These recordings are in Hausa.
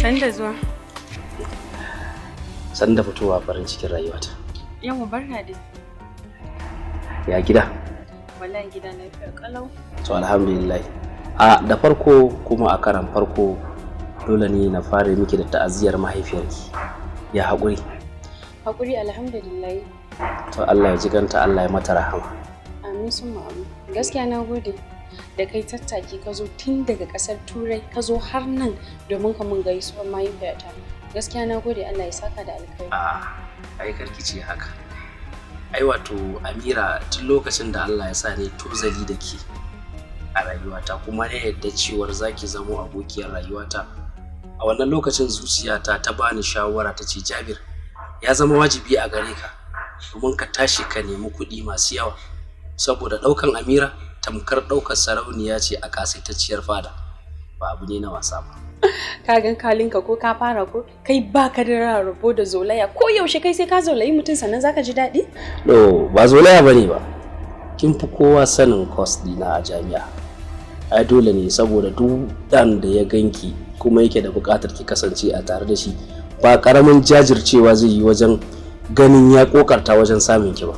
San da zuwa. San da fitowa farin cikin rayuwata. Yawa barka dai. Ya gida? Wallahi gida na fi kalau. To alhamdulillah. Da farko kuma a karan farko dole ne na fara miki da ta'aziyar mahaifiyarki. Ya haƙuri. Haƙuri alhamdulillah. To Allah ya jiganta, Allah ya mata rahama. Amin summa amin. Gaskiya na gode da kai tattaki ka zo tun daga ƙasar Turai ka zo har nan domin ka mun gaisuwar mahaifiyata. Gaskiya na gode, Allah ya saka da alkhairi. Ai karki ce haka. Ai wato Amira, tun lokacin da Allah ya sa ni tozali da ke a rayuwata kuma na yadda cewar zaki zamo abokiyar rayuwata, a wannan lokacin zuciyata ta bani shawara ta ce Jabir, ya zama wajibi a gare ka domin ka tashi ka nemi kuɗi masu yawa, saboda ɗaukan Amira tamkar ɗaukar sarauniya ce a ƙasaitacciyar fada, ba abu ne na wasa ba. Ka gan kalinka ko ka fara ko kai baka da rabo da zolaya, ko yaushe kai sai ka zolayi mutum sannan zaka ji daɗi? No, ba zolaya bane ba. Kin fi kowa sanin course dina a jami'a. Ai dole ne, saboda duk ɗan da ya ganki kuma yake da buƙatar ki kasance a tare da shi, ba ƙaramin jajircewa zai yi wajen ganin ya ƙoƙarta wajen samun ki ba.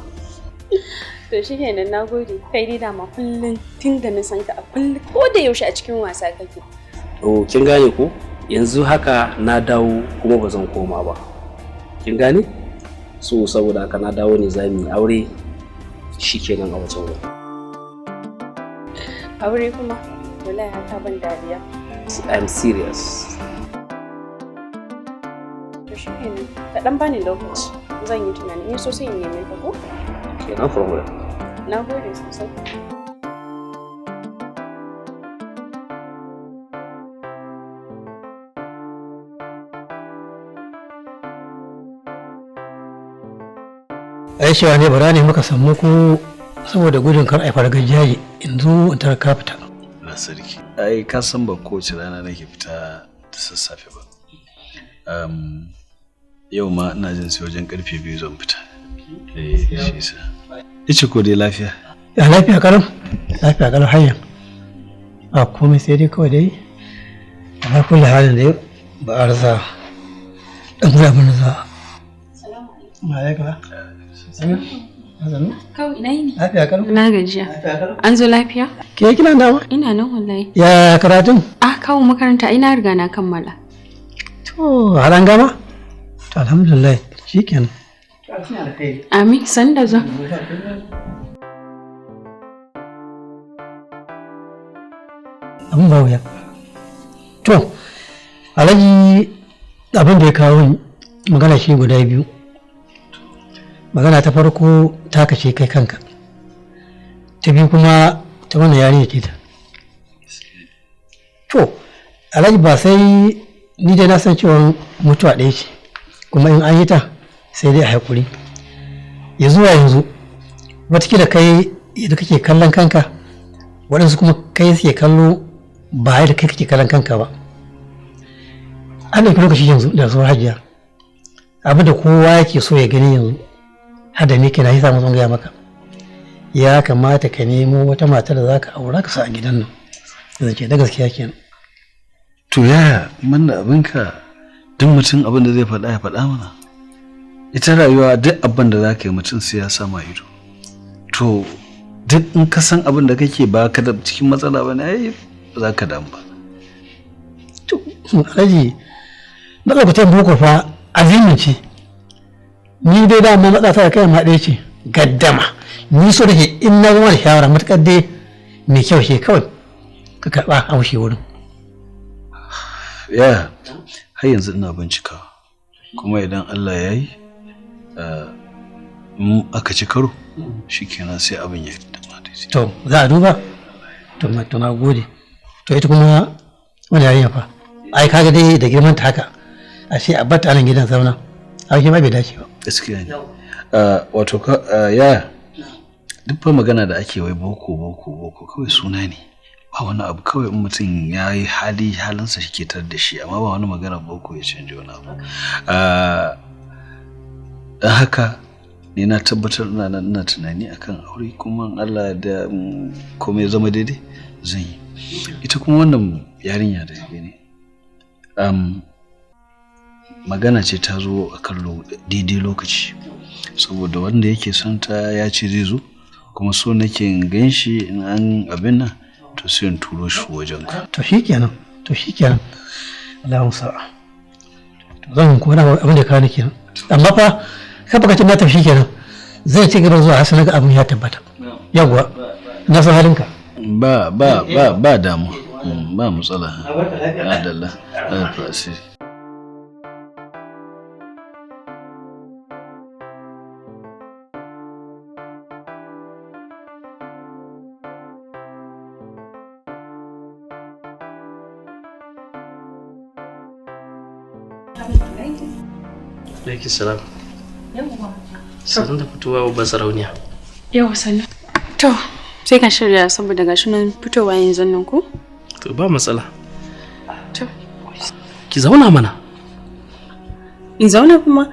To shi kenan, na gode. Kai dai dama kullum tun da na san ka a kullum ko da yaushe a cikin wasa kake. To kin gane ko? Yanzu haka na dawo kuma ba zan koma ba. Kin gane? So saboda haka na dawo ne za mu yi aure, shikenan a wajen wani. Aure kuma? Wallahi haka ban dariya. I'm serious. To shi kenan, ka ɗan bani lokaci. Zan yi tunani, in so sai in neme ka ko? Okay, no problem. Na gode sosai. Aisha ne bara ne muka samu ku saboda gudun kar ai fargajiya yanzu in tar ka fita. Na sarki. Ai ka san ba kowace rana nake fita da sassafe ba. Yau ma ina jin sai wajen karfe 2 zan fita. Shi sa. Ice ko dai lafiya? Ya lafiya karam. Lafiya karam hayya. A komai sai dai kawai dai. Amma kullu halin dai ba a rasa dan guda mun za. Assalamu alaikum. Kawai ina yini? Lafiya karam. Na gajiya. An zo lafiya? Ke kina dama? Ina nan wallahi. Ya karatun? Kawo makaranta ina riga na kammala. To, har an gama? To alhamdulillah, shikenan. Amin, san da zo. Abin ba wuya. To, Alhaji abin da ya kawo magana shi guda biyu. Magana ta farko ta kace kai kanka. Ta biyu kuma ta wannan yarinya ce ta. To, Alhaji ba sai ni dai na san cewa mutuwa ɗaya ce, kuma in an yi ta sai dai a haƙuri. Ya zuwa yanzu, watakila kai yadda kake kallon kanka, waɗansu kuma kai suke kallo ba yadda kai kake kallon kanka ba. An ɗauki lokaci yanzu da zuwa hajiya. Abin da kowa yake so ya gani yanzu, har da ni kenan yasa mun gaya maka. Ya kamata ka nemo wata mata da za ka aura ka sa a gidan nan. Zan ce da gaskiya kenan. To yaya manna abinka duk mutum abin da zai faɗa ya faɗa mana. Ita rayuwa duk abin da za ka yi mutum sai ya sama ido. To duk in ka san abin da kake ba ka da cikin matsala ba ne ai ba za ka damu ba. To Alhaji matsakaitan boko fa azimin ce. Ni dai da amma matsata da kai ma ɗaya ce gaddama. Ni so da ke in na zama da shawara matuƙar dai mai kyau ce kawai ka karɓa a wuce wurin. Ya har yanzu ina bincikawa kuma idan Allah ya yi aka ci karo shikenan sai abin ya dama daidai. To za a duba? To na gode. To ita kuma wani yarinya fa? Ai kaga dai da girman ta haka. Ashe a bata nan gidan zauna. Ai ma bai dace ba. Gaskiya ne. Wato ya duk fa magana da ake wai boko kawai suna ne. Ba wani abu, kawai in mutum ya yi halinsa shi ke tar da shi, amma ba wani magana boko ya canje wani abu. Don haka ni na tabbatar ina tunani akan aure, kuma Allah da komai ya zama daidai zan yi. Ita kuma wannan yarinya da gani magana ce ta zo a kan daidai lokaci, saboda wanda yake son ta ya ce zai zo, kuma so nake in gan shi in an abin nan to sai in turo shi wajen ka. To shikenan Allahumma sa'a. To zan kuma abin da ka nake amma fa ka baka na tafi kenan zai ci gaba zuwa har ga abin ya tabbata. Yawwa na san halinka. Ba damu, ba matsala. Adalla da fasi. Alaiki salam. Sanin da fitowa babban sarauniya. Yawa sannu. To, sai ka shirya saboda gashi nan fitowa yanzu nan ko? To ba matsala. To. Ki zauna mana. In zauna kuma?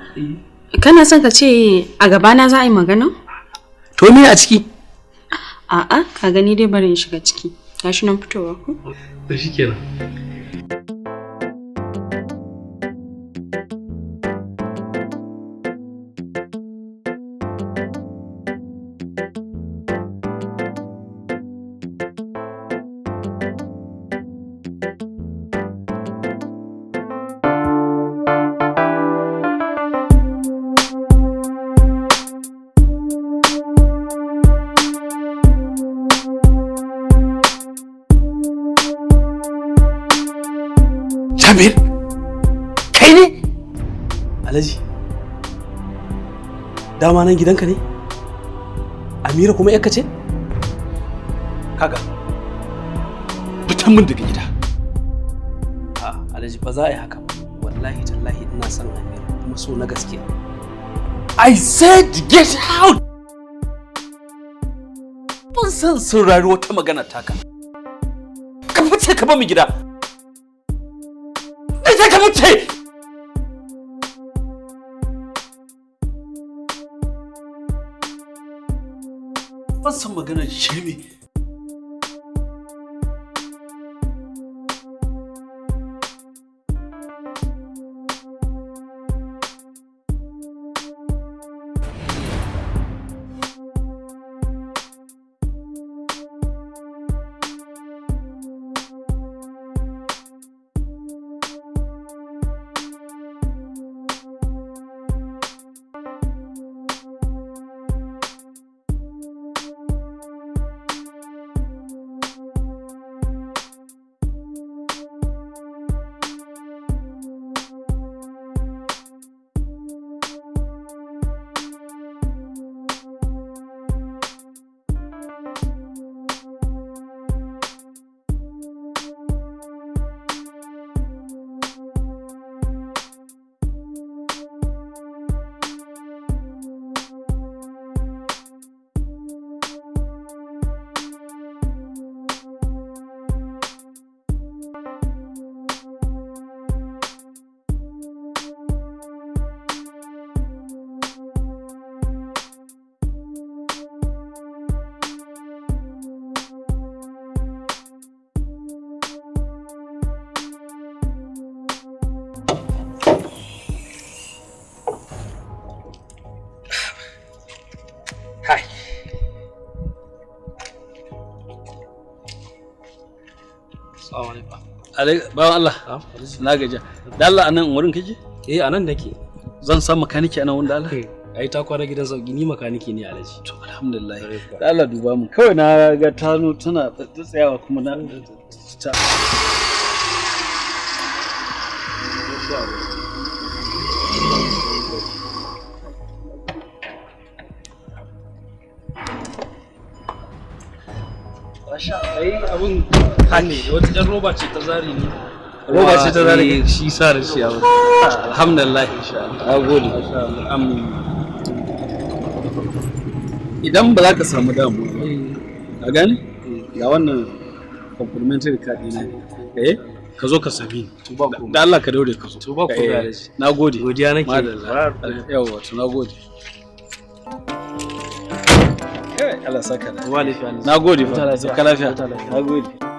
Kana son ka ce a gabana za a yi magana? To me a ciki? A'a, ka gani dai bari in shiga ciki. Gashi nan fitowa ko? To shikenan. Samir, kai ne? Alhaji, dama nan gidanka ne? Amira kuma yakka ce? Kaga, fitan min daga gida. Alhaji ba za a yi haka ba. Wallahi tallahi ina son Amira kuma so na gaskiya. I said get out! Ban san saurari wata magana taka. Ka fice ka ba mu gida. Ka fice! Ban san maganar shirme. Bawan Allah, na gaja. Da Allah anan wurin kake? Anan nake. Zan san makaniki anan wanda Allah? Ai ta kwana gidan sauki, ni makaniki ne Alhaji. To alhamdulillah. Da Allah duba mu. Kawai na ga tano tana tsayawa kuma na ta. Masha abun hanne wata jan roba ce ta zari ne. Roba ce ta zari shi sa da shi abu. Alhamdulillah insha Allah. Nagode. Idan ba za ka samu damu a gane? Ga wannan complimentary card ne. Ka zo ka sami da Allah ka daure ka zo. To ba ku da shi. Nagode. Godiya nake. Madalla. Yawa to nagode. Allah saka da. Wa lafiya. Nagode fa. Ka lafiya. Nagode.